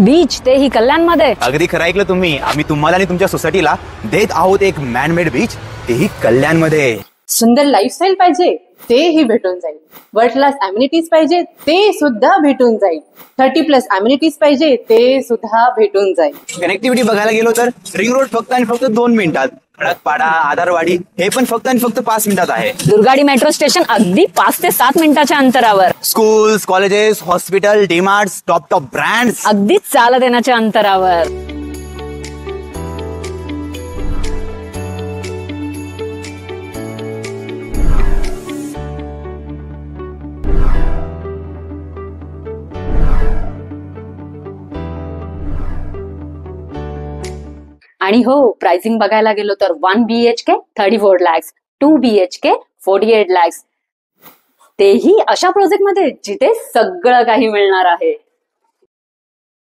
Beach तेही कल्याणमध्ये. अगदी खरं ऐकलं तुम्ही. आम्ही तुम्हाला आणि तुमच्या सोसायटीला देत आहोत एक मॅनमेड बीच, तेही कल्याणमध्ये. सुंदर लाईफस्टाईल पाहिजे तेही भेटून जाईल. वर्ल्ड क्लास अम्युनिटीज पाहिजे ते सुद्धा भेटून जाईल. 30+ अम्युनिटीज पाहिजे ते सुद्धा भेटून जाईल. कनेक्टिव्हिटी बघायला गेलो तर रिंग रोड फक्त आणि फक्त 2 मिनिटात. खडकपाडा, आधारवाडी हे पण फक्त आणि फक्त 5 मिनिटात आहे. दुर्गाडी मेट्रो स्टेशन अगदी 5 ते 7 मिनिटाच्या अंतरावर. Schools, colleges, hospital, DMarts, top brands अगदी चालत येण्याच्या अंतरावर. आणि हो, प्राइसिंग बघायला गेलो तर 1 BHK 34 lakhs, 2 BHK 48 lakhs. तेही अशा प्रोजेक्ट मध्ये जिथे सगळं काही मिळणार आहे.